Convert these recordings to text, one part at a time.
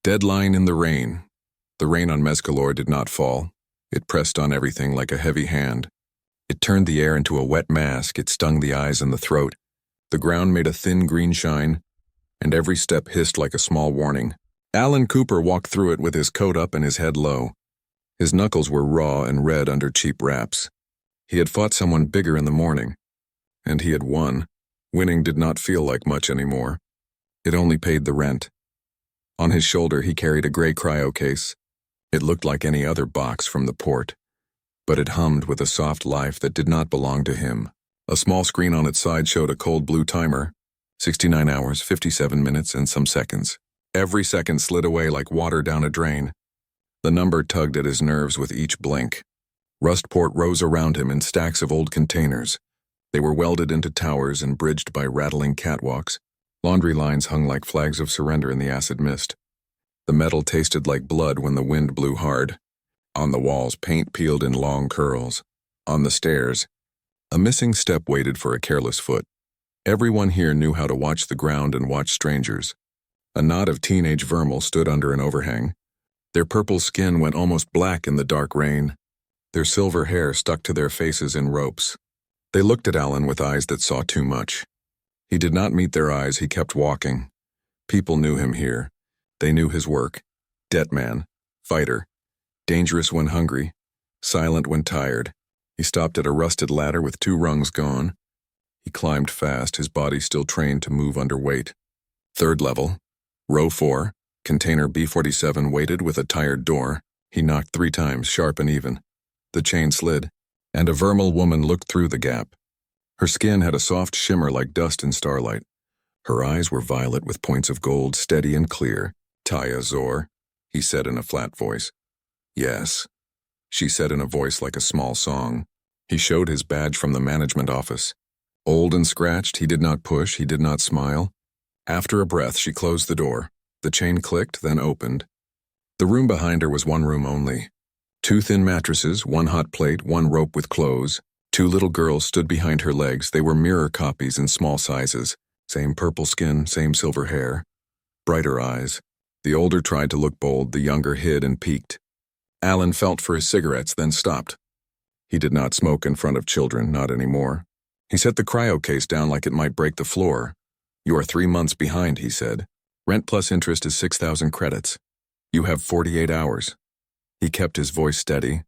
Deadline in the rain. The rain on Mescalor did not fall. It pressed on everything like a heavy hand. It turned the air into a wet mask. It stung the eyes and the throat. The ground made a thin green shine, and every step hissed like a small warning. Allan Cooper walked through it with his coat up and his head low. His knuckles were raw and red under cheap wraps. He had fought someone bigger in the morning, and he had won. Winning did not feel like much anymore. It only paid the rent. On his shoulder he carried a gray cryo case. It looked like any other box from the port, but it hummed with a soft life that did not belong to him. A small screen on its side showed a cold blue timer, 69 hours, 57 minutes, and some seconds. Every second slid away like water down a drain. The number tugged at his nerves with each blink. Rustport rose around him in stacks of old containers. They were welded into towers and bridged by rattling catwalks. Laundry lines hung like flags of surrender in the acid mist. The metal tasted like blood when the wind blew hard. On the walls, paint peeled in long curls. On the stairs, a missing step waited for a careless foot. Everyone here knew how to watch the ground and watch strangers. A knot of teenage vermin stood under an overhang. Their purple skin went almost black in the dark rain. Their silver hair stuck to their faces in ropes. They looked at Allan with eyes that saw too much. He did not meet their eyes. He kept walking. People knew him here. They knew his work. Debt man, fighter, dangerous when hungry, silent when tired. He stopped at a rusted ladder with 2 rungs gone. He climbed fast, his body still trained to move under weight. 3rd level, row 4, container B47 waited with a tired door. He knocked 3 times, sharp and even. The chain slid, and a vermal woman looked through the gap. Her skin had a soft shimmer like dust in starlight. Her eyes were violet with points of gold, steady and clear. "Taya Zor," he said in a flat voice. "Yes," she said in a voice like a small song. He showed his badge from the management office. Old and scratched, he did not push, he did not smile. After a breath, she closed the door. The chain clicked, then opened. The room behind her was 1 room only. 2 thin mattresses, 1 hot plate, 1 rope with clothes. 2 little girls stood behind her legs. They were mirror copies in small sizes. Same purple skin, same silver hair. Brighter eyes. The older tried to look bold, the younger hid and peeked. Allan felt for his cigarettes, then stopped. He did not smoke in front of children, not anymore. He set the cryo case down like it might break the floor. "You are 3 months behind," he said. "Rent plus interest is 6,000 credits. You have 48 hours. He kept his voice steady.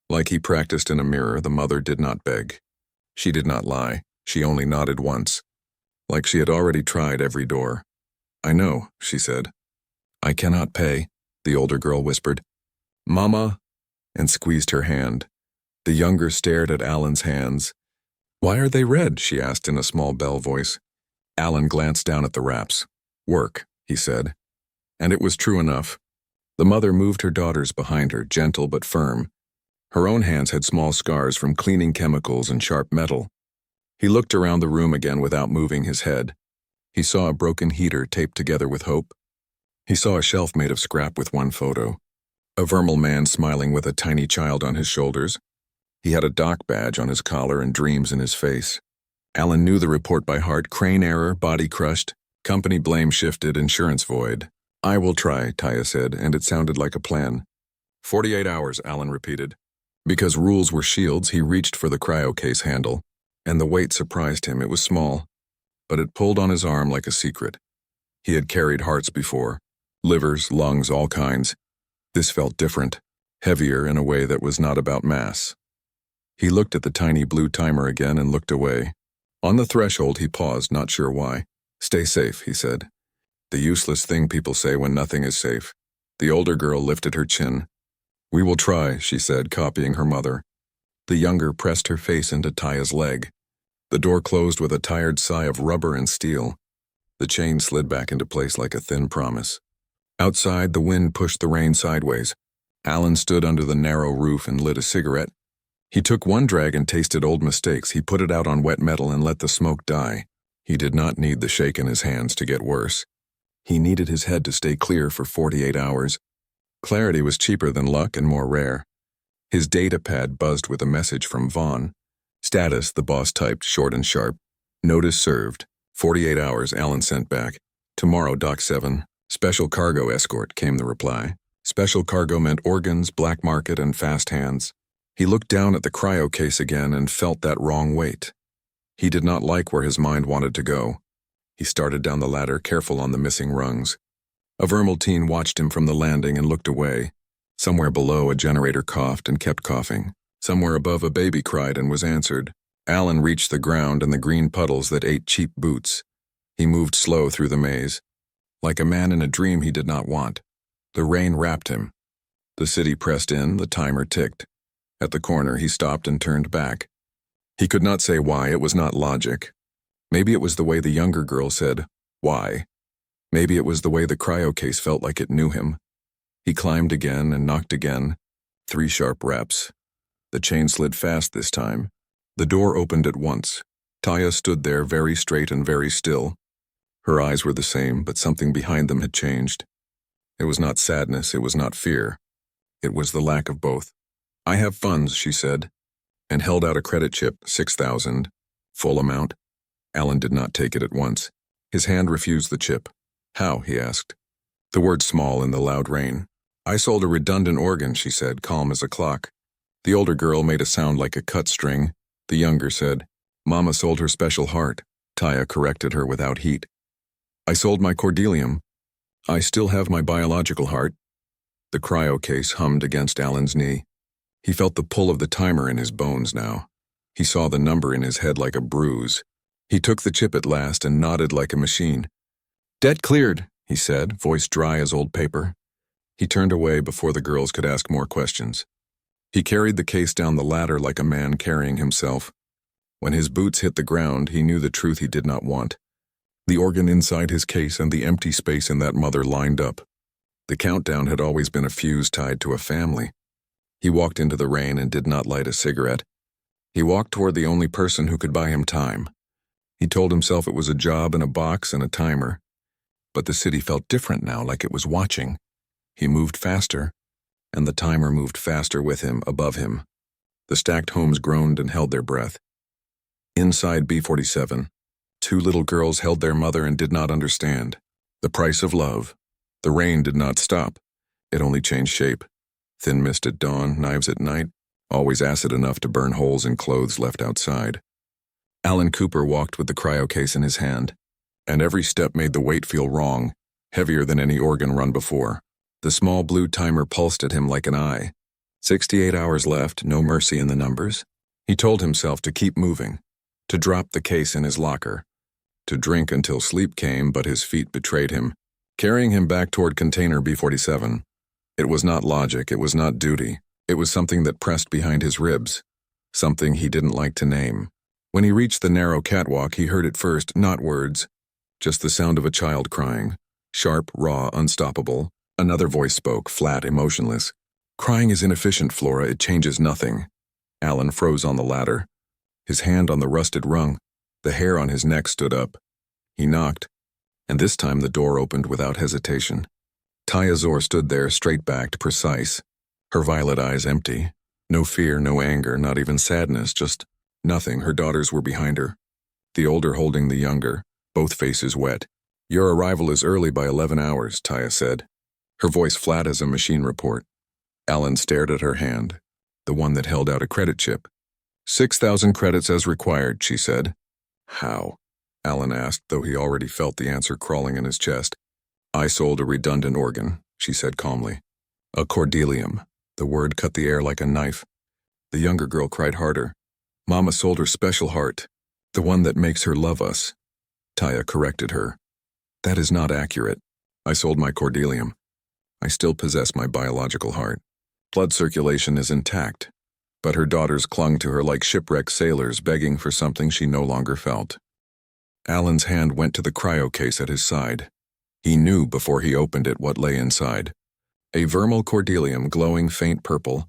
Like he practiced in a mirror, the mother did not beg. She did not lie. She only nodded once. Like she had already tried every door. "I know," she said. "I cannot pay," the older girl whispered. "Mama," and squeezed her hand. The younger stared at Allan's hands. "Why are they red?" she asked in a small bell voice. Allan glanced down at the wraps. "Work," he said. And it was true enough. The mother moved her daughters behind her, gentle but firm. Her own hands had small scars from cleaning chemicals and sharp metal. He looked around the room again without moving his head. He saw a broken heater taped together with hope. He saw a shelf made of scrap with 1 photo. A vermal man smiling with a tiny child on his shoulders. He had a dock badge on his collar and dreams in his face. Allan knew the report by heart. Crane error, body crushed, company blame shifted, insurance void. "I will try," Taya said, and it sounded like a plan. 48 hours, Allan repeated. Because rules were shields, he reached for the cryo case handle, and the weight surprised him. It was small, but it pulled on his arm like a secret. He had carried hearts before. Livers, lungs, all kinds. This felt different, heavier in a way that was not about mass. He looked at the tiny blue timer again and looked away. On the threshold, he paused, not sure why. "Stay safe," he said. The useless thing people say when nothing is safe. The older girl lifted her chin. "We will try," she said, copying her mother. The younger pressed her face into Taya's leg. The door closed with a tired sigh of rubber and steel. The chain slid back into place like a thin promise. Outside, the wind pushed the rain sideways. Allan stood under the narrow roof and lit a cigarette. He took 1 drag and tasted old mistakes. He put it out on wet metal and let the smoke die. He did not need the shake in his hands to get worse. He needed his head to stay clear for 48 hours. Clarity was cheaper than luck and more rare. His data pad buzzed with a message from Vaughn. Status, the boss typed, short and sharp. Notice served. 48 hours, Allan sent back. Tomorrow, Dock 7. Special cargo escort, came the reply. Special cargo meant organs, black market, and fast hands. He looked down at the cryo case again and felt that wrong weight. He did not like where his mind wanted to go. He started down the ladder, careful on the missing rungs. A Vermaltine watched him from the landing and looked away. Somewhere below, a generator coughed and kept coughing. Somewhere above, a baby cried and was answered. Allan reached the ground and the green puddles that ate cheap boots. He moved slow through the maze. Like a man in a dream he did not want. The rain wrapped him. The city pressed in, the timer ticked. At the corner, he stopped and turned back. He could not say why, it was not logic. Maybe it was the way the younger girl said, "Why?" Maybe it was the way the cryo case felt like it knew him. He climbed again and knocked again. 3 sharp reps. The chain slid fast this time. The door opened at once. Taya stood there very straight and very still. Her eyes were the same, but something behind them had changed. It was not sadness, it was not fear. It was the lack of both. "I have funds," she said, and held out a credit chip, 6,000. Full amount. Allan did not take it at once. His hand refused the chip. "How?" he asked. The word small in the loud rain. "I sold a redundant organ," she said, calm as a clock. The older girl made a sound like a cut string. The younger said, "Mama sold her special heart." Taya corrected her without heat. "I sold my cordelium. I still have my biological heart." The cryo case hummed against Allan's knee. He felt the pull of the timer in his bones now. He saw the number in his head like a bruise. He took the chip at last and nodded like a machine. "Debt cleared," he said, voice dry as old paper. He turned away before the girls could ask more questions. He carried the case down the ladder like a man carrying himself. When his boots hit the ground, he knew the truth he did not want. The organ inside his case and the empty space in that mother lined up. The countdown had always been a fuse tied to a family. He walked into the rain and did not light a cigarette. He walked toward the only person who could buy him time. He told himself it was a job and a box and a timer. But the city felt different now, like it was watching. He moved faster, and the timer moved faster with him, above him. The stacked homes groaned and held their breath. Inside B-47, 2 little girls held their mother and did not understand. The price of love. The rain did not stop. It only changed shape. Thin mist at dawn, knives at night, always acid enough to burn holes in clothes left outside. Allan Cooper walked with the cryo case in his hand, and every step made the weight feel wrong, heavier than any organ run before. The small blue timer pulsed at him like an eye. 68 hours left, no mercy in the numbers. He told himself to keep moving, to drop the case in his locker, to drink until sleep came, but his feet betrayed him, carrying him back toward container B-47. It was not logic, it was not duty. It was something that pressed behind his ribs, something he didn't like to name. When he reached the narrow catwalk, he heard it first, not words, just the sound of a child crying. Sharp, raw, unstoppable. Another voice spoke, flat, emotionless. "Crying is inefficient, Flora, it changes nothing." Allan froze on the ladder. His hand on the rusted rung. The hair on his neck stood up. He knocked, and this time the door opened without hesitation. Taya Zor stood there, straight-backed, precise. Her violet eyes empty. No fear, no anger, not even sadness, just nothing. Her daughters were behind her. The older holding the younger, both faces wet. "Your arrival is early by 11 hours, Taya said. Her voice flat as a machine report. Allan stared at her hand, the one that held out a credit chip. 6,000 credits as required, she said. How? Allan asked, though he already felt the answer crawling in his chest. I sold a redundant organ, she said calmly. A cordelium. The word cut the air like a knife. The younger girl cried harder. Mama sold her special heart, the one that makes her love us. Taya corrected her. That is not accurate. I sold my cordelium. I still possess my biological heart. Blood circulation is intact, but her daughters clung to her like shipwrecked sailors begging for something she no longer felt. Allan's hand went to the cryo case at his side. He knew before he opened it what lay inside. A vermal cordelium glowing faint purple,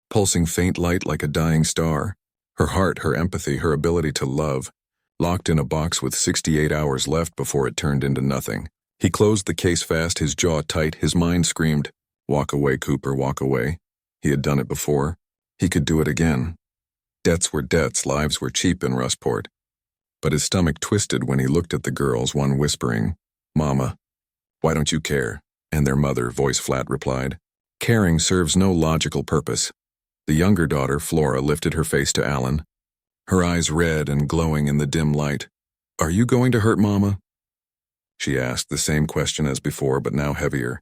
pulsing faint light like a dying star. Her heart, her empathy, her ability to love, locked in a box with 68 hours left before it turned into nothing. He closed the case fast, his jaw tight, his mind screamed, walk away, Cooper, walk away. He had done it before. He could do it again. Debts were debts, lives were cheap in Rustport. But his stomach twisted when he looked at the girls, one whispering, Mama. Why don't you care? And their mother, voice flat, replied. Caring serves no logical purpose. The younger daughter, Flora, lifted her face to Allan, her eyes red and glowing in the dim light. Are you going to hurt Mama? She asked the same question as before, but now heavier.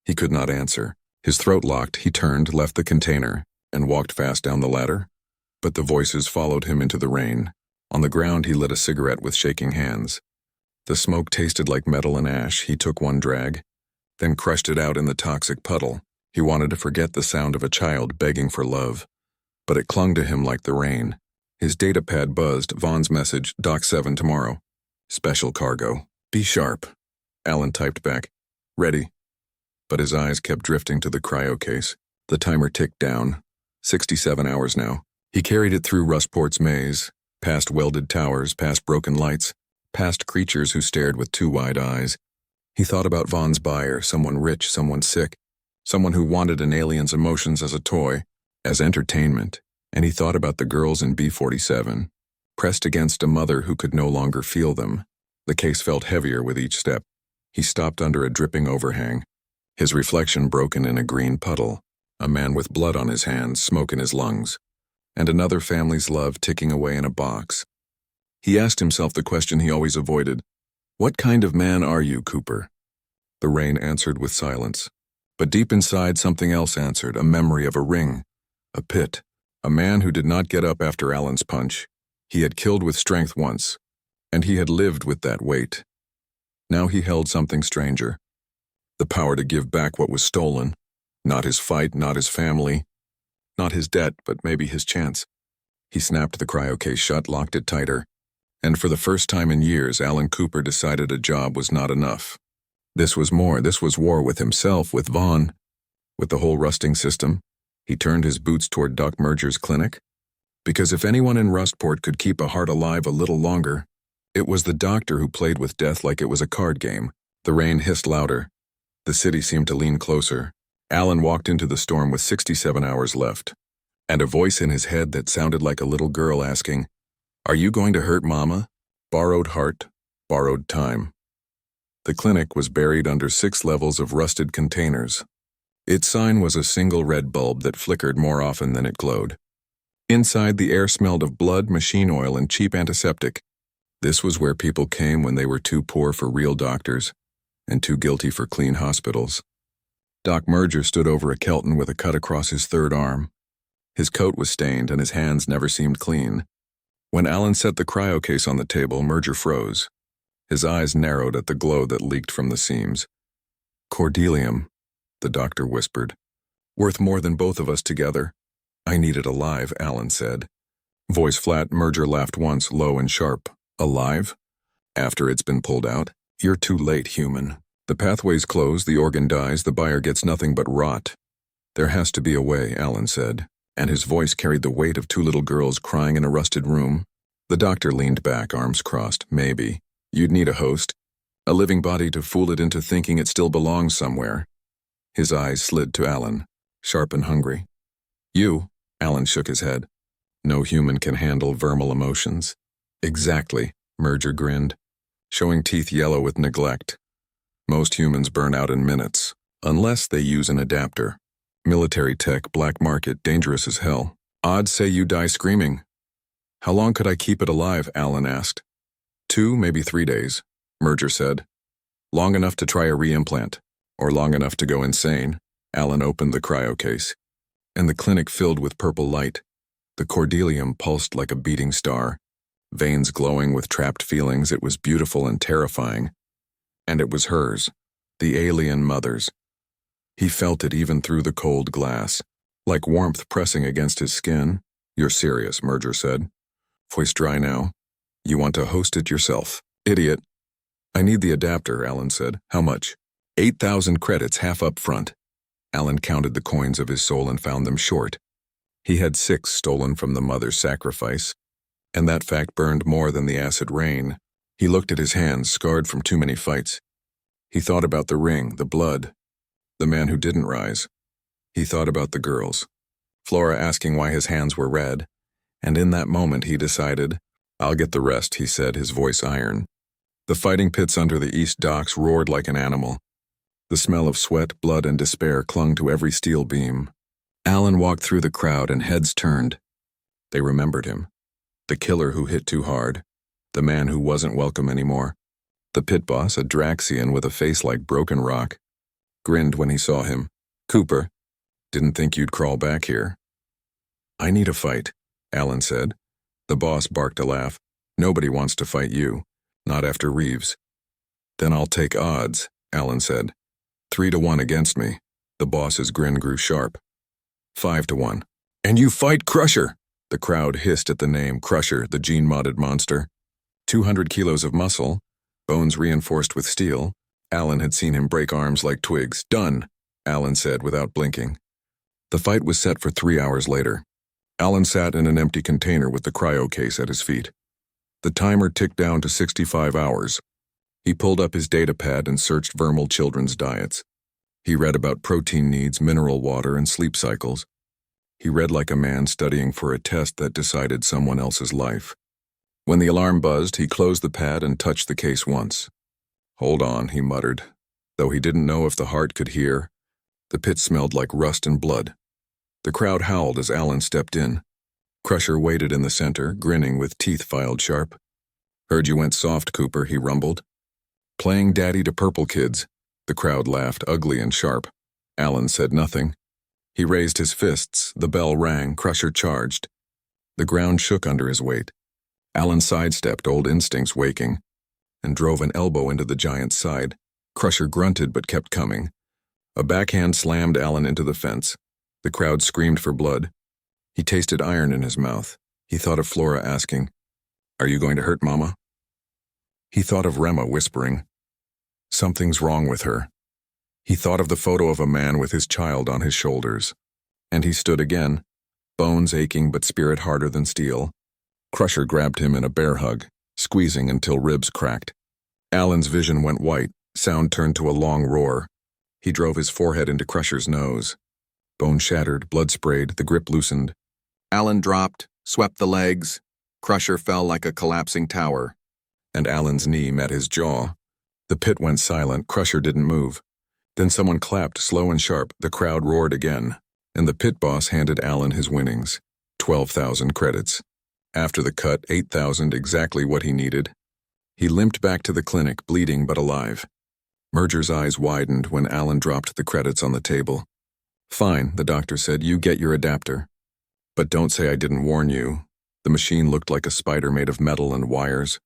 He could not answer. His throat locked, he turned, left the container, and walked fast down the ladder. But the voices followed him into the rain. On the ground he lit a cigarette with shaking hands. The smoke tasted like metal and ash. He took one drag, then crushed it out in the toxic puddle. He wanted to forget the sound of a child begging for love, but it clung to him like the rain. His datapad buzzed, Vaughn's message, Dock 7 tomorrow. Special cargo. Be sharp. Allan typed back. Ready. But his eyes kept drifting to the cryo case. The timer ticked down. 67 hours now. He carried it through Rustport's maze, past welded towers, past broken lights, past creatures who stared with too wide eyes. He thought about Vaughn's buyer, someone rich, someone sick, someone who wanted an alien's emotions as a toy, as entertainment, and he thought about the girls in B-47, pressed against a mother who could no longer feel them. The case felt heavier with each step. He stopped under a dripping overhang, his reflection broken in a green puddle, a man with blood on his hands, smoke in his lungs, and another family's love ticking away in a box. He asked himself the question he always avoided. What kind of man are you, Cooper? The rain answered with silence. But deep inside, something else answered, a memory of a ring, a pit, a man who did not get up after Allan's punch. He had killed with strength once, and he had lived with that weight. Now he held something stranger, the power to give back what was stolen. Not his fight, not his family, not his debt, but maybe his chance. He snapped the cryo case shut, locked it tighter, and for the first time in years, Allan Cooper decided a job was not enough. This was more. This was war with himself, with Vaughn, with the whole rusting system. He turned his boots toward Doc Merger's clinic. Because if anyone in Rustport could keep a heart alive a little longer, it was the doctor who played with death like it was a card game. The rain hissed louder. The city seemed to lean closer. Allan walked into the storm with 67 hours left, and a voice in his head that sounded like a little girl asking, Are you going to hurt Mama? Borrowed heart, borrowed time. The clinic was buried under 6 levels of rusted containers. Its sign was a single red bulb that flickered more often than it glowed. Inside, the air smelled of blood, machine oil, and cheap antiseptic. This was where people came when they were too poor for real doctors and too guilty for clean hospitals. Doc Merger stood over a Kelton with a cut across his third arm. His coat was stained and his hands never seemed clean. When Allan set the cryo case on the table, Merger froze. His eyes narrowed at the glow that leaked from the seams. Cordelium, the doctor whispered. Worth more than both of us together. I need it alive, Allan said. Voice flat, Merger laughed once, low and sharp. Alive? After it's been pulled out? You're too late, human. The pathway's closed, the organ dies, the buyer gets nothing but rot. There has to be a way, Allan said, and his voice carried the weight of 2 little girls crying in a rusted room. The doctor leaned back, arms crossed. Maybe. You'd need a host, a living body to fool it into thinking it still belongs somewhere. His eyes slid to Allan, sharp and hungry. You? Allan shook his head. No human can handle vermal emotions. Exactly, Merger grinned, showing teeth yellow with neglect. Most humans burn out in minutes, unless they use an adapter. Military tech, black market, dangerous as hell. Odds say you die screaming. How long could I keep it alive? Allan asked. 2, maybe 3 days, Merger said. Long enough to try a reimplant, or long enough to go insane. Allan opened the cryo case, and the clinic filled with purple light. The cordelium pulsed like a beating star, veins glowing with trapped feelings. It was beautiful and terrifying. And it was hers, the alien mother's. He felt it even through the cold glass, like warmth pressing against his skin. You're serious, Merger said. Voice dry now. You want to host it yourself. Idiot. I need the adapter, Allan said. How much? 8,000 credits, half up front. Allan counted the coins of his soul and found them short. He had 6 stolen from the mother's sacrifice, and that fact burned more than the acid rain. He looked at his hands, scarred from too many fights. He thought about the ring, the blood, the man who didn't rise. He thought about the girls, Flora asking why his hands were red, and in that moment he decided, I'll get the rest, he said, his voice iron. The fighting pits under the east docks roared like an animal. The smell of sweat, blood, and despair clung to every steel beam. Allan walked through the crowd and heads turned. They remembered him. The killer who hit too hard. The man who wasn't welcome anymore. The pit boss, a Draxian with a face like broken rock, grinned when he saw him. "Cooper, didn't think you'd crawl back here." "I need a fight," Allan said. The boss barked a laugh. "Nobody wants to fight you. Not after Reeves." "Then I'll take odds," Allan said. 3-1 against me." The boss's grin grew sharp. 5-1. "And you fight Crusher!" The crowd hissed at the name Crusher, the gene-modded monster. 200 kilos of muscle, bones reinforced with steel. Allan had seen him break arms like twigs. "Done," Allan said without blinking. The fight was set for 3 hours later. Allan sat in an empty container with the cryo case at his feet. The timer ticked down to 65 hours. He pulled up his data pad and searched Vermal children's diets. He read about protein needs, mineral water, and sleep cycles. He read like a man studying for a test that decided someone else's life. When the alarm buzzed, he closed the pad and touched the case once. "Hold on," he muttered, though he didn't know if the heart could hear. The pit smelled like rust and blood. The crowd howled as Allan stepped in. Crusher waited in the center, grinning with teeth filed sharp. "Heard you went soft, Cooper," he rumbled. "Playing daddy to purple kids." The crowd laughed, ugly and sharp. Allan said nothing. He raised his fists. The bell rang. Crusher charged. The ground shook under his weight. Allan sidestepped, old instincts waking, and drove an elbow into the giant's side. Crusher grunted but kept coming. A backhand slammed Allan into the fence. The crowd screamed for blood. He tasted iron in his mouth. He thought of Flora asking, "Are you going to hurt Mama?" He thought of Rema whispering, "Something's wrong with her." He thought of the photo of a man with his child on his shoulders. And he stood again, bones aching but spirit harder than steel. Crusher grabbed him in a bear hug, squeezing until ribs cracked. Allan's vision went white, sound turned to a long roar. He drove his forehead into Crusher's nose. Bone shattered, blood sprayed, the grip loosened. Allan dropped, swept the legs. Crusher fell like a collapsing tower, and Allan's knee met his jaw. The pit went silent. Crusher didn't move. Then someone clapped, slow and sharp. The crowd roared again, and the pit boss handed Allan his winnings, 12,000 credits. After the cut, 8,000, exactly what he needed. He limped back to the clinic, bleeding but alive. Merger's eyes widened when Allan dropped the credits on the table. "Fine," the doctor said, "you get your adapter. But don't say I didn't warn you." The machine looked like a spider made of metal and wires.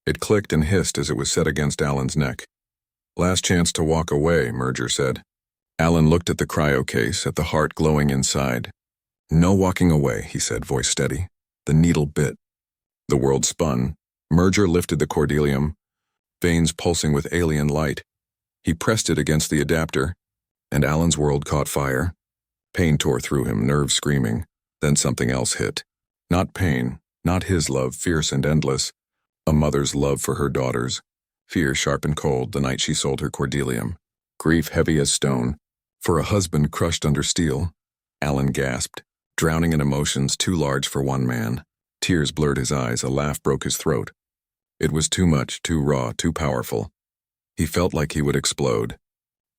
It clicked and hissed as it was set against Allan's neck. "Last chance to walk away," Merger said. Allan looked at the cryo case, at the heart glowing inside. "No walking away," he said, voice steady. The needle bit. The world spun. Merger lifted the cordelium, veins pulsing with alien light. He pressed it against the adapter, and Allan's world caught fire. Pain tore through him, nerves screaming. Then something else hit. Not pain, not his love, fierce and endless. A mother's love for her daughters. Fear sharp and cold the night she sold her cordelium. Grief heavy as stone. For a husband crushed under steel. Allan gasped, drowning in emotions too large for one man. Tears blurred his eyes, a laugh broke his throat. It was too much, too raw, too powerful. He felt like he would explode.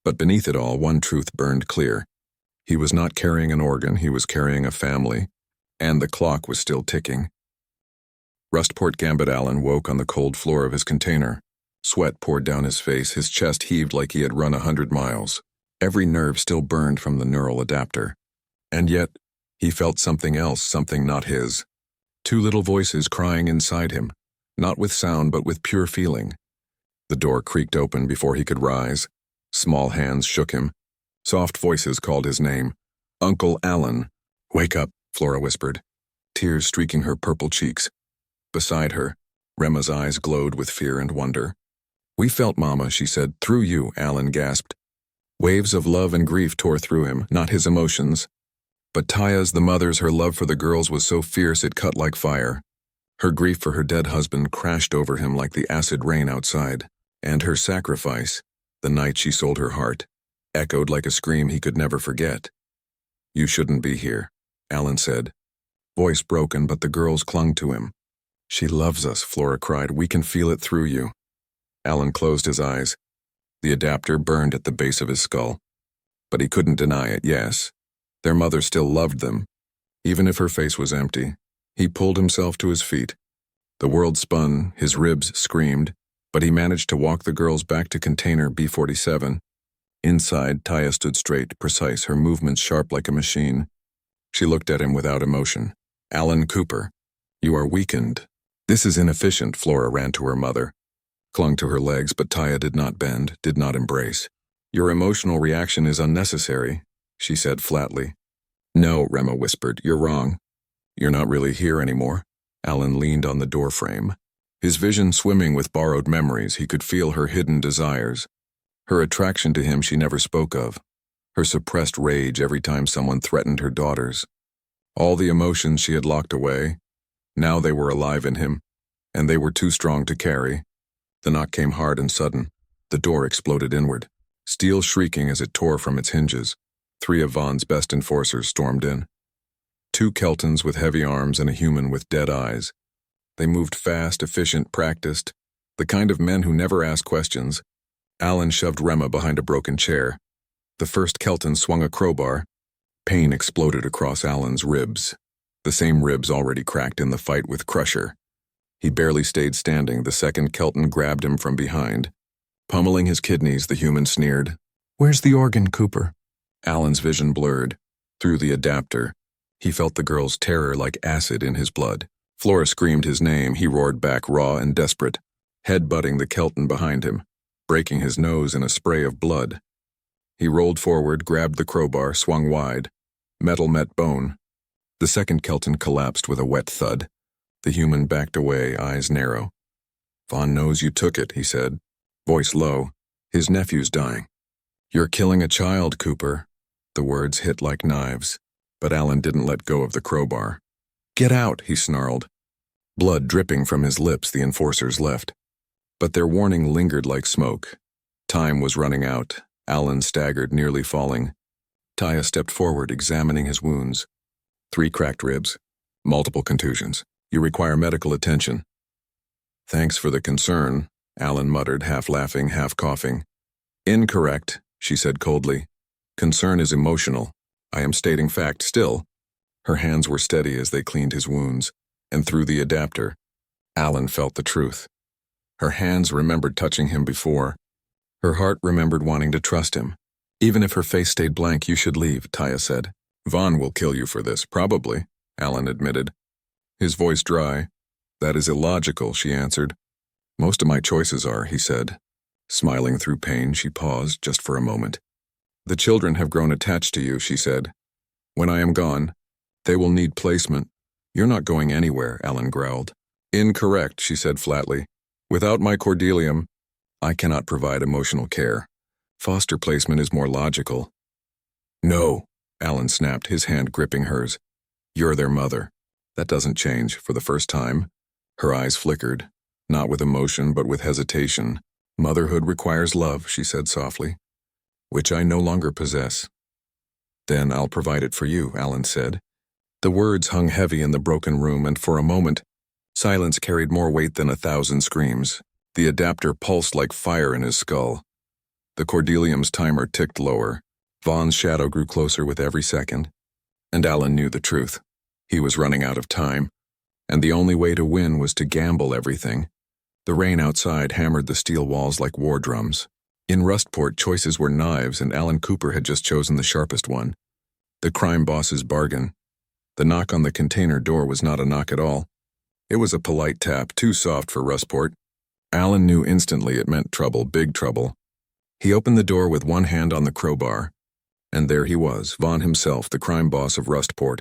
But beneath it all, one truth burned clear. He was not carrying an organ, he was carrying a family. And the clock was still ticking. Rustport Gambit Allan woke on the cold floor of his container. Sweat poured down his face, his chest heaved like he had run 100 miles. Every nerve still burned from the neural adapter. And yet, he felt something else, something not his. Two little voices crying inside him, not with sound but with pure feeling. The door creaked open before he could rise. Small hands shook him. Soft voices called his name. "Uncle Allan." "Wake up," Flora whispered, tears streaking her purple cheeks. Beside her, Rema's eyes glowed with fear and wonder. "We felt, Mama," she said. "Through you," Allan gasped. Waves of love and grief tore through him, not his emotions. But Taya's, the mother's, her love for the girls was so fierce it cut like fire. Her grief for her dead husband crashed over him like the acid rain outside. And her sacrifice, the night she sold her heart, echoed like a scream he could never forget. "You shouldn't be here," Allan said. Voice broken, but the girls clung to him. "She loves us," Flora cried. "We can feel it through you." Allan closed his eyes. The adapter burned at the base of his skull. But he couldn't deny it, yes. Their mother still loved them, even if her face was empty. He pulled himself to his feet. The world spun, his ribs screamed, but he managed to walk the girls back to container B-47. Inside, Taya stood straight, precise, her movements sharp like a machine. She looked at him without emotion. "Allan Cooper, you are weakened." "This is inefficient," Flora ran to her mother. Clung to her legs, but Taya did not bend, did not embrace. "Your emotional reaction is unnecessary," she said flatly. "No," Rema whispered, "you're wrong. You're not really here anymore." Allan leaned on the doorframe. His vision swimming with borrowed memories, he could feel her hidden desires. Her attraction to him she never spoke of. Her suppressed rage every time someone threatened her daughters. All the emotions she had locked away, now they were alive in him, and they were too strong to carry. The knock came hard and sudden. The door exploded inward, steel shrieking as it tore from its hinges. 3 of Vaughn's best enforcers stormed in. 2 Keltons with heavy arms and a human with dead eyes. They moved fast, efficient, practiced, the kind of men who never ask questions. Allan shoved Rema behind a broken chair. The first Kelton swung a crowbar. Pain exploded across Allan's ribs, the same ribs already cracked in the fight with Crusher. He barely stayed standing. The second Kelton grabbed him from behind. Pummeling his kidneys, the human sneered, "Where's the organ, Cooper?" Allan's vision blurred. Through the adapter, he felt the girl's terror like acid in his blood. Flora screamed his name. He roared back, raw and desperate, head-butting the Kelton behind him, breaking his nose in a spray of blood. He rolled forward, grabbed the crowbar, swung wide. Metal met bone. The second Kelton collapsed with a wet thud. The human backed away, eyes narrow. "Vaughn knows you took it," he said, voice low. "His nephew's dying." "You're killing a child, Cooper." The words hit like knives, but Allan didn't let go of the crowbar. "Get out," he snarled. Blood dripping from his lips, the enforcers left. But their warning lingered like smoke. Time was running out. Allan staggered, nearly falling. Taya stepped forward, examining his wounds. 3 cracked ribs, multiple contusions. "You require medical attention." "Thanks for the concern," Allan muttered, half laughing, half coughing. "Incorrect," she said coldly. "Concern is emotional. I am stating fact still." Her hands were steady as they cleaned his wounds, and through the adapter, Allan felt the truth. Her hands remembered touching him before. Her heart remembered wanting to trust him. "Even if her face stayed blank, you should leave," Taya said. "Vaughn will kill you for this, probably," Allan admitted. His voice dry. "That is illogical," she answered. "Most of my choices are," he said. Smiling through pain, she paused just for a moment. "The children have grown attached to you," she said. "When I am gone, they will need placement." "You're not going anywhere," Allan growled. "Incorrect," she said flatly. "Without my Cordelium, I cannot provide emotional care. Foster placement is more logical." "No," Allan snapped, his hand gripping hers. "You're their mother. That doesn't change." For the first time, her eyes flickered, not with emotion but with hesitation. "Motherhood requires love," she said softly, "which I no longer possess." "Then I'll provide it for you," Allan said. The words hung heavy in the broken room, and for a moment, silence carried more weight than 1,000 screams. The adapter pulsed like fire in his skull. The Cordelium's timer ticked lower. Vaughn's shadow grew closer with every second. And Allan knew the truth. He was running out of time, and the only way to win was to gamble everything. The rain outside hammered the steel walls like war drums. In Rustport, choices were knives, and Allan Cooper had just chosen the sharpest one. The crime boss's bargain. The knock on the container door was not a knock at all. It was a polite tap, too soft for Rustport. Allan knew instantly it meant trouble, big trouble. He opened the door with one hand on the crowbar, and there he was, Vaughn himself, the crime boss of Rustport,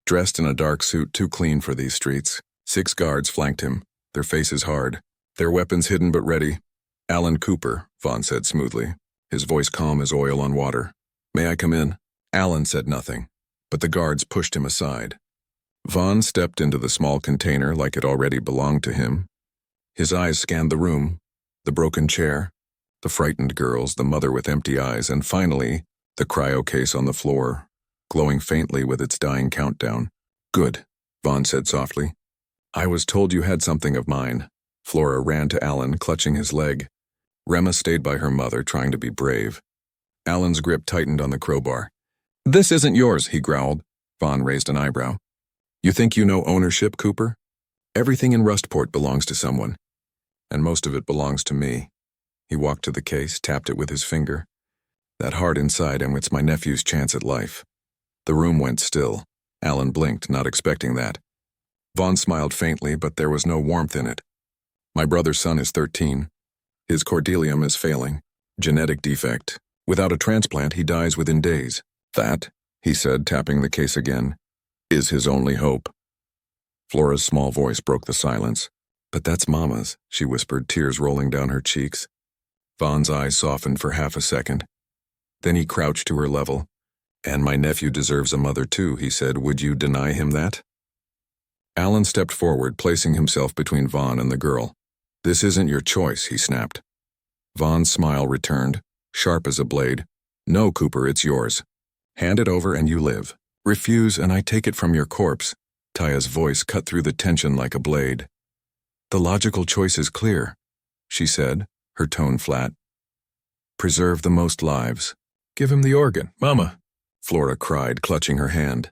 dressed in a dark suit too clean for these streets. 6 guards flanked him, their faces hard, their weapons hidden but ready. "Allan Cooper," Vaughn said smoothly, his voice calm as oil on water. "May I come in?" Allan said nothing, but the guards pushed him aside. Vaughn stepped into the small container like it already belonged to him. His eyes scanned the room, the broken chair, the frightened girls, the mother with empty eyes, and finally, the cryo case on the floor, glowing faintly with its dying countdown. "Good," Vaughn said softly. "I was told you had something of mine." Flora ran to Allan, clutching his leg. Rema stayed by her mother, trying to be brave. Allan's grip tightened on the crowbar. "This isn't yours," he growled. Vaughn raised an eyebrow. "You think you know ownership, Cooper? Everything in Rustport belongs to someone, and most of it belongs to me." He walked to the case, tapped it with his finger. "That heart inside him, it's my nephew's chance at life." The room went still. Allan blinked, not expecting that. Vaughn smiled faintly, but there was no warmth in it. "My brother's son is 13. His cordelium is failing. Genetic defect. Without a transplant, he dies within days. That," he said, tapping the case again, "is his only hope." Flora's small voice broke the silence. "But that's Mama's," she whispered, tears rolling down her cheeks. Vaughn's eyes softened for half a second. Then he crouched to her level. "And my nephew deserves a mother too," he said. "Would you deny him that?" Allan stepped forward, placing himself between Vaughn and the girl. "This isn't your choice," he snapped. Vaughn's smile returned, sharp as a blade. "No, Cooper, it's yours. Hand it over and you live. Refuse and I take it from your corpse." Taya's voice cut through the tension like a blade. "The logical choice is clear," she said, her tone flat. "Preserve the most lives." "Give him the organ, Mama," Flora cried, clutching her hand.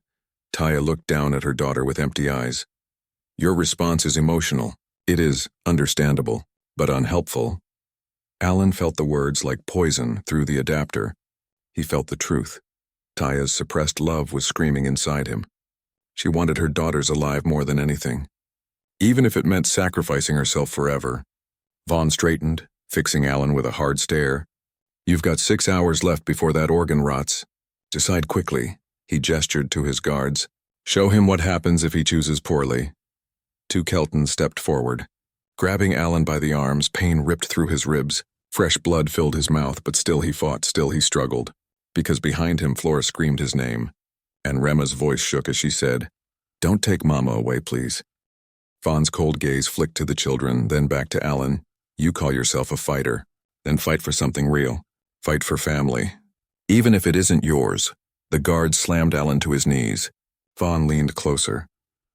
Taya looked down at her daughter with empty eyes. "Your response is emotional. It is understandable, but unhelpful." Allan felt the words like poison through the adapter. He felt the truth. Taya's suppressed love was screaming inside him. She wanted her daughters alive more than anything, even if it meant sacrificing herself forever. Vaughn straightened, fixing Allan with a hard stare. "You've got 6 hours left before that organ rots. Decide quickly." He gestured to his guards. "Show him what happens if he chooses poorly." 2 Keltons stepped forward. Grabbing Allan by the arms, pain ripped through his ribs. Fresh blood filled his mouth, but still he fought, still he struggled. Because behind him, Flora screamed his name. And Rema's voice shook as she said, "Don't take Mama away, please." Vaughn's cold gaze flicked to the children, then back to Allan. "You call yourself a fighter. Then fight for something real. Fight for family. Even if it isn't yours." The guard slammed Allan to his knees. Vaughn leaned closer,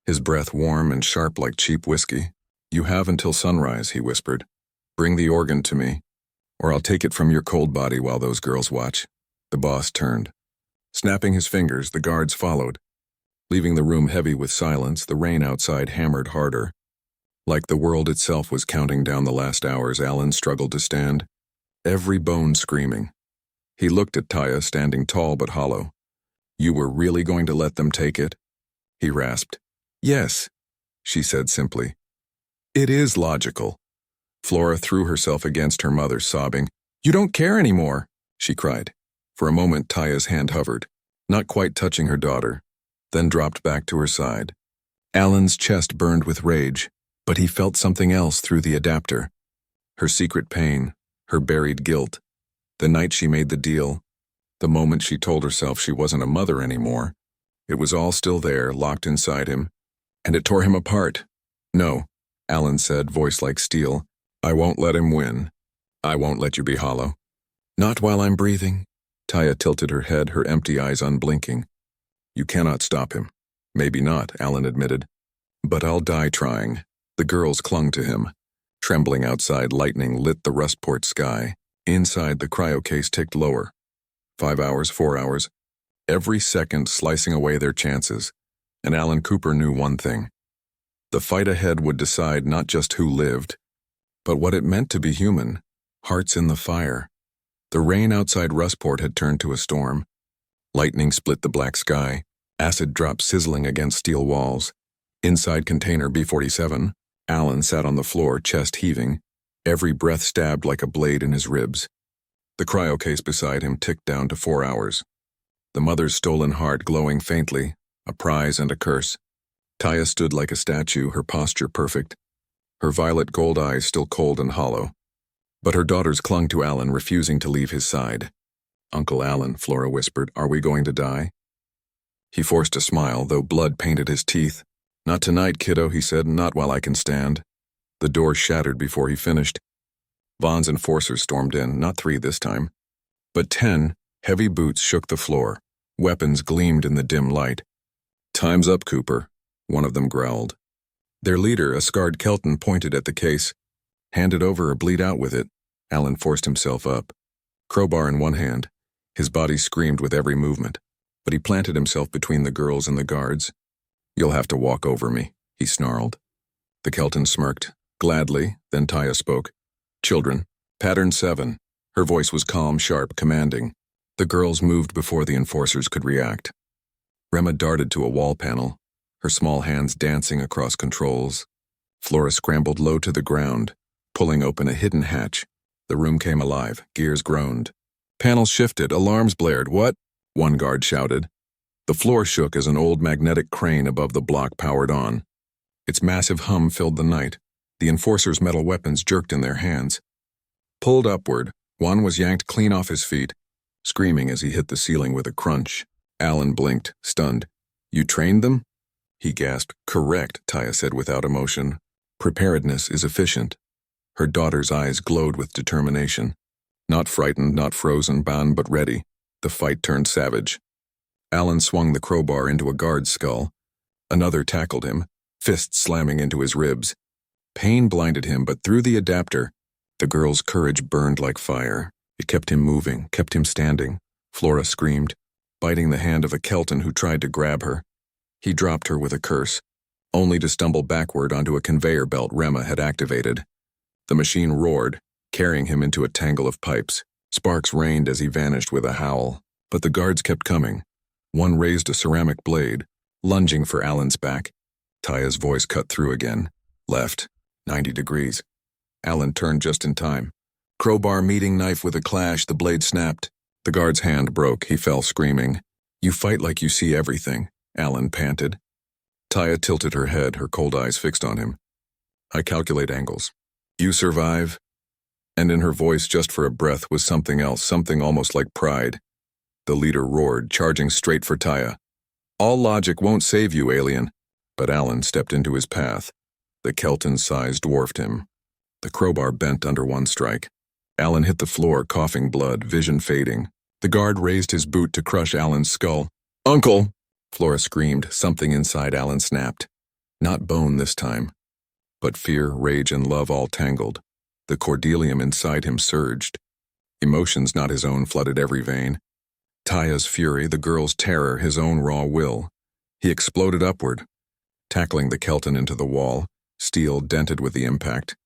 his breath warm and sharp like cheap whiskey. "You have until sunrise," he whispered. "Bring the organ to me, or I'll take it from your cold body while those girls watch." The boss turned. Snapping his fingers, the guards followed. Leaving the room heavy with silence, the rain outside hammered harder. Like the world itself was counting down the last hours, Allan struggled to stand, every bone screaming. He looked at Taya, standing tall but hollow. "You were really going to let them take it?" he rasped. "Yes," she said simply. "It is logical." Flora threw herself against her mother, sobbing. "You don't care anymore," she cried. For a moment, Taya's hand hovered, not quite touching her daughter, then dropped back to her side. Allan's chest burned with rage, but he felt something else through the adapter. Her secret pain, her buried guilt. The night she made the deal, the moment she told herself she wasn't a mother anymore. It was all still there, locked inside him, and it tore him apart. "No," Allan said, voice like steel. "I won't let him win. I won't let you be hollow." "Not while I'm breathing." Taya tilted her head, her empty eyes unblinking. "You cannot stop him." "Maybe not," Allan admitted. "But I'll die trying." The girls clung to him. Trembling outside, lightning lit the Rustport sky. Inside, the cryo case ticked lower. 5 hours, 4 hours, every second slicing away their chances. And Allan Cooper knew one thing. The fight ahead would decide not just who lived, but what it meant to be human, hearts in the fire. The rain outside Rustport had turned to a storm. Lightning split the black sky, acid drops sizzling against steel walls. Inside container B-47, Allan sat on the floor, chest heaving, every breath stabbed like a blade in his ribs. The cryo case beside him ticked down to 4 hours. The mother's stolen heart glowing faintly, a prize and a curse. Taya stood like a statue, her posture perfect, her violet gold eyes still cold and hollow. But her daughters clung to Allan, refusing to leave his side. "Uncle Allan," Flora whispered, "are we going to die?" He forced a smile, though blood painted his teeth. "Not tonight, kiddo," he said, "not while I can stand." The door shattered before he finished. Vaughn's enforcers stormed in, not 3 this time, but 10. Heavy boots shook the floor. Weapons gleamed in the dim light. "Time's up, Cooper," one of them growled. Their leader, a scarred Kelton, pointed at the case. "Hand it over or bleed out with it." Allan forced himself up. Crowbar in one hand, his body screamed with every movement, but he planted himself between the girls and the guards. "You'll have to walk over me," he snarled. The Kelton smirked, gladly, then Taya spoke. "Children, pattern 7. Her voice was calm, sharp, commanding. The girls moved before the enforcers could react. Rema darted to a wall panel, her small hands dancing across controls. Flora scrambled low to the ground, pulling open a hidden hatch. The room came alive, gears groaned. Panels shifted, alarms blared. "What?" one guard shouted. The floor shook as an old magnetic crane above the block powered on. Its massive hum filled the night. The enforcers' metal weapons jerked in their hands. Pulled upward, one was yanked clean off his feet, screaming as he hit the ceiling with a crunch. Allan blinked, stunned. "You trained them?" He gasped. "Correct," Taya said without emotion. "Preparedness is efficient." Her daughter's eyes glowed with determination. Not frightened, not frozen, bound, but ready. The fight turned savage. Allan swung the crowbar into a guard's skull. Another tackled him, fists slamming into his ribs. Pain blinded him, but through the adapter, the girl's courage burned like fire. It kept him moving, kept him standing. Flora screamed, biting the hand of a Kelton who tried to grab her. He dropped her with a curse, only to stumble backward onto a conveyor belt Rema had activated. The machine roared, carrying him into a tangle of pipes. Sparks rained as he vanished with a howl, but the guards kept coming. One raised a ceramic blade, lunging for Allan's back. Taya's voice cut through again. Left, 90 degrees. Allan turned just in time. Crowbar meeting knife with a clash, the blade snapped. The guard's hand broke, he fell screaming. "You fight like you see everything," Allan panted. Taya tilted her head, her cold eyes fixed on him. "I calculate angles. You survive?" And in her voice, just for a breath, was something else, something almost like pride. The leader roared, charging straight for Taya. "All logic won't save you, alien." But Allan stepped into his path. The Kelton's size dwarfed him. The crowbar bent under one strike. Allan hit the floor, coughing blood, vision fading. The guard raised his boot to crush Allan's skull. "Uncle!" Flora screamed. Something inside Allan snapped. Not bone this time, but fear, rage, and love all tangled. The cordelium inside him surged. Emotions not his own flooded every vein. Taya's fury, the girl's terror, his own raw will. He exploded upward, tackling the Kelton into the wall, steel dented with the impact.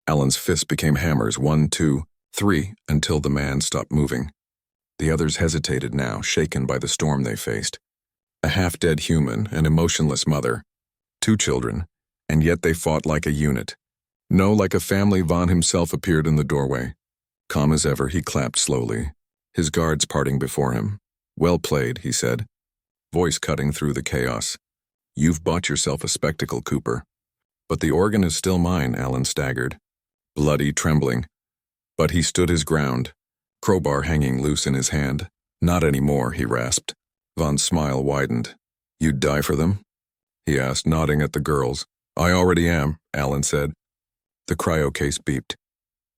Allan's fists became hammers, 1, 2, 3, until the man stopped moving. The others hesitated now, shaken by the storm they faced. A half-dead human, an emotionless mother, 2 children, and yet they fought like a unit. No, like a family. Vaughn himself appeared in the doorway. Calm as ever, he clapped slowly, his guards parting before him. "Well played," he said, voice cutting through the chaos. "You've bought yourself a spectacle, Cooper." "But the organ is still mine," Allan staggered, bloody, trembling. But he stood his ground, crowbar hanging loose in his hand. "Not anymore," he rasped. Vaughn's smile widened. "You'd die for them?" he asked, nodding at the girls. "I already am," Allan said. The cryo case beeped.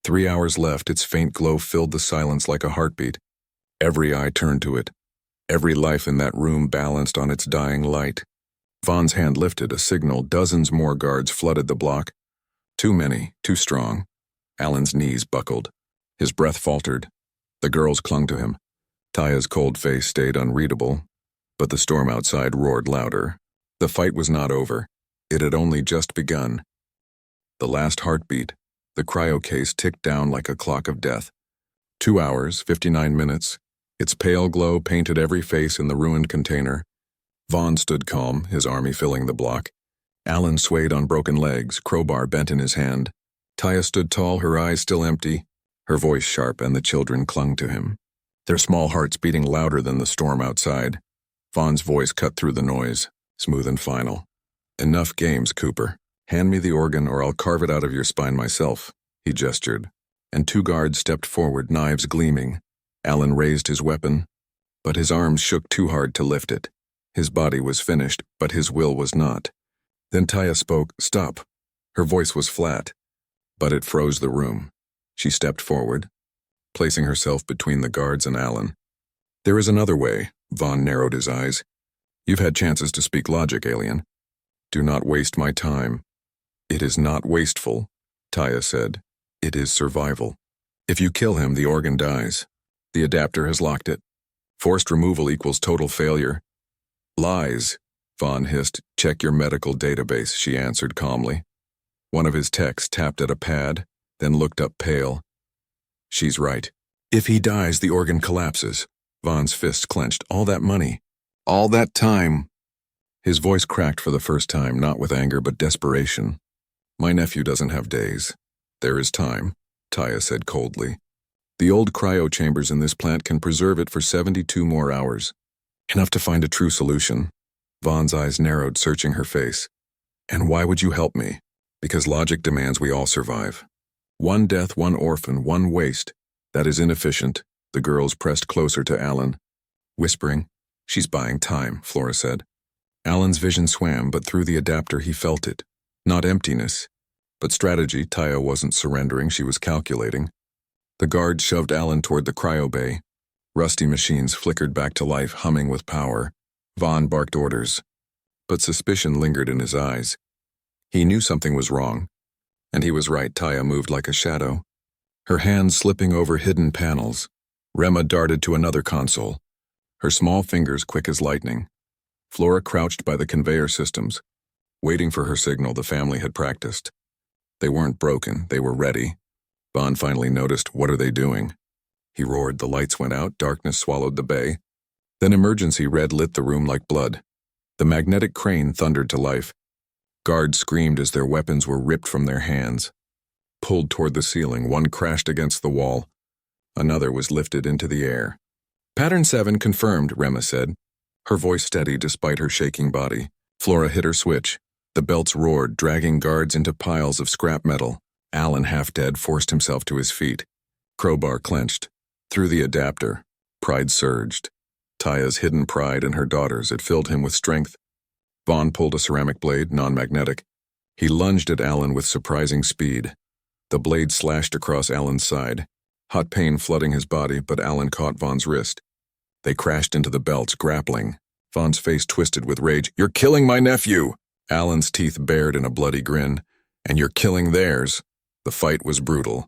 3 hours left, its faint glow filled the silence like a heartbeat. Every eye turned to it. Every life in that room balanced on its dying light. Vaughn's hand lifted, a signal. Dozens more guards flooded the block. Too many, too strong. Allan's knees buckled. His breath faltered. The girls clung to him. Taya's cold face stayed unreadable, but the storm outside roared louder. The fight was not over. It had only just begun. The last heartbeat, the cryo case ticked down like a clock of death. 2 hours, 59 minutes. Its pale glow painted every face in the ruined container. Vaughn stood calm, his army filling the block. Allan swayed on broken legs, crowbar bent in his hand. Taya stood tall, her eyes still empty, her voice sharp, and the children clung to him, their small hearts beating louder than the storm outside. Vaughn's voice cut through the noise, smooth and final. "Enough games, Cooper. Hand me the organ or I'll carve it out of your spine myself," he gestured, and 2 guards stepped forward, knives gleaming. Allan raised his weapon, but his arms shook too hard to lift it. His body was finished, but his will was not. Then Taya spoke. "Stop." Her voice was flat, but it froze the room. She stepped forward, placing herself between the guards and Allan. "There is another way." Vaughn narrowed his eyes. "You've had chances to speak logic, alien. Do not waste my time." "It is not wasteful," Taya said. "It is survival." If you kill him, the organ dies. The adapter has locked it. Forced removal equals total failure. Lies, Vaughn hissed. Check your medical database, she answered calmly. One of his techs tapped at a pad, then looked up pale. She's right. If he dies, the organ collapses. Vaughn's fists clenched. All that money. All that time. His voice cracked for the first time, not with anger but desperation. My nephew doesn't have days. There is time, Taya said coldly. The old cryo chambers in this plant can preserve it for 72 more hours. Enough to find a true solution. Vaughn's eyes narrowed, searching her face. And why would you help me? Because logic demands we all survive. One death, one orphan, one waste. That is inefficient. The girls pressed closer to Allan. Whispering, she's buying time, Flora said. Allan's vision swam, but through the adapter he felt it. Not emptiness, but strategy. Taya wasn't surrendering, she was calculating. The guard shoved Allan toward the cryo bay. Rusty machines flickered back to life, humming with power. Vaughn barked orders. But suspicion lingered in his eyes. He knew something was wrong. And he was right. Taya moved like a shadow. Her hands slipping over hidden panels. Rema darted to another console. Her small fingers quick as lightning. Flora crouched by the conveyor systems. Waiting for her signal, the family had practiced. They weren't broken, they were ready. Vaughn finally noticed. What are they doing? He roared. The lights went out, darkness swallowed the bay. Then emergency red lit the room like blood. The magnetic crane thundered to life. Guards screamed as their weapons were ripped from their hands. Pulled toward the ceiling, one crashed against the wall. Another was lifted into the air. Pattern 7 confirmed, Rema said. Her voice steady despite her shaking body. Flora hit her switch. The belts roared, dragging guards into piles of scrap metal. Allan, half dead, forced himself to his feet. Crowbar clenched. Through the adapter, pride surged. Taya's hidden pride in her daughters, it filled him with strength. Vaughn pulled a ceramic blade, non-magnetic. He lunged at Allan with surprising speed. The blade slashed across Allan's side. Hot pain flooding his body, but Allan caught Vaughn's wrist. They crashed into the belts, grappling. Vaughn's face twisted with rage. You're killing my nephew! Allan's teeth bared in a bloody grin. And you're killing theirs. The fight was brutal.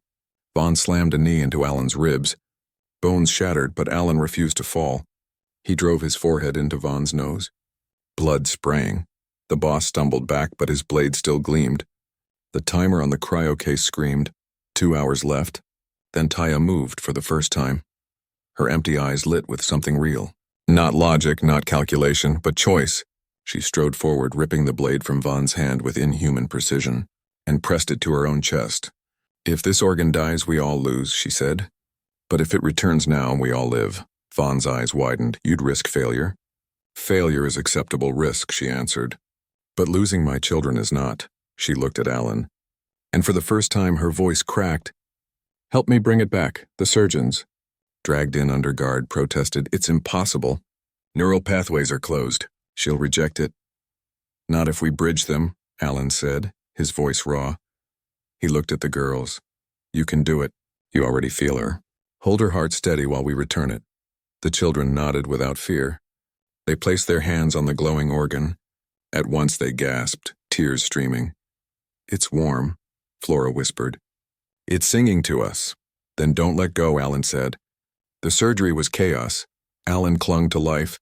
Vaughn slammed a knee into Allan's ribs. Bones shattered, but Allan refused to fall. He drove his forehead into Vaughn's nose. Blood spraying. The boss stumbled back, but his blade still gleamed. The timer on the cryo case screamed. 2 hours left. Then Taya moved for the first time. Her empty eyes lit with something real. Not logic, not calculation, but choice. She strode forward, ripping the blade from Vaughn's hand with inhuman precision, and pressed it to her own chest. If this organ dies, we all lose, she said. But if it returns now, we all live. Vaughn's eyes widened. You'd risk failure? Failure is acceptable risk, she answered. But losing my children is not. She looked at Allan. And for the first time, her voice cracked. Help me bring it back, the surgeons. Dragged in under guard, protested. It's impossible. Neural pathways are closed. She'll reject it. Not if we bridge them, Allan said, his voice raw. He looked at the girls. You can do it. You already feel her. Hold her heart steady while we return it. The children nodded without fear. They placed their hands on the glowing organ. At once they gasped, tears streaming. It's warm, Flora whispered. It's singing to us. Then don't let go, Allan said. The surgery was chaos. Allan clung to life.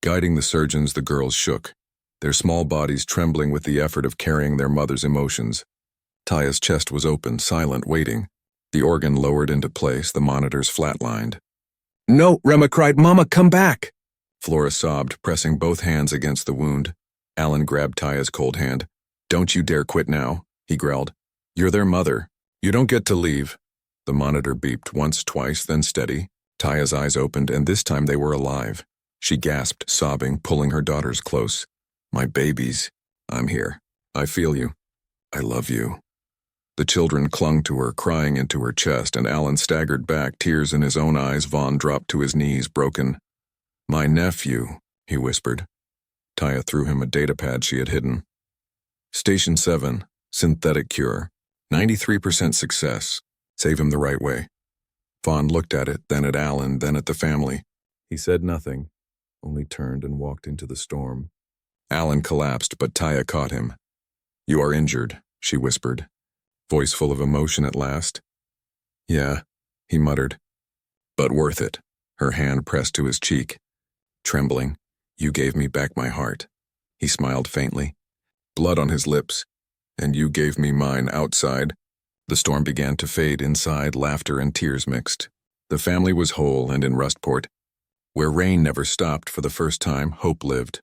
Guiding the surgeons, the girls shook, their small bodies trembling with the effort of carrying their mother's emotions. Taya's chest was open, silent, waiting. The organ lowered into place, the monitors flatlined. No, Rema cried, Mama, come back! Flora sobbed, pressing both hands against the wound. Allan grabbed Taya's cold hand. Don't you dare quit now, he growled. You're their mother. You don't get to leave. The monitor beeped once, twice, then steady. Taya's eyes opened, and this time they were alive. She gasped, sobbing, pulling her daughters close. My babies. I'm here. I feel you. I love you. The children clung to her, crying into her chest, and Allan staggered back, tears in his own eyes. Vaughn dropped to his knees, broken. My nephew, he whispered. Taya threw him a datapad she had hidden. Station 7, synthetic cure. 93% success. Save him the right way. Vaughn looked at it, then at Allan, then at the family. He said nothing, only turned and walked into the storm. Allan collapsed, but Taya caught him. You are injured, she whispered, voice full of emotion at last. Yeah, he muttered. But worth it. Her hand pressed to his cheek. Trembling, you gave me back my heart. He smiled faintly. Blood on his lips. And you gave me mine outside. The storm began to fade inside, laughter and tears mixed. The family was whole and in Rustport. Where rain never stopped for the first time, hope lived.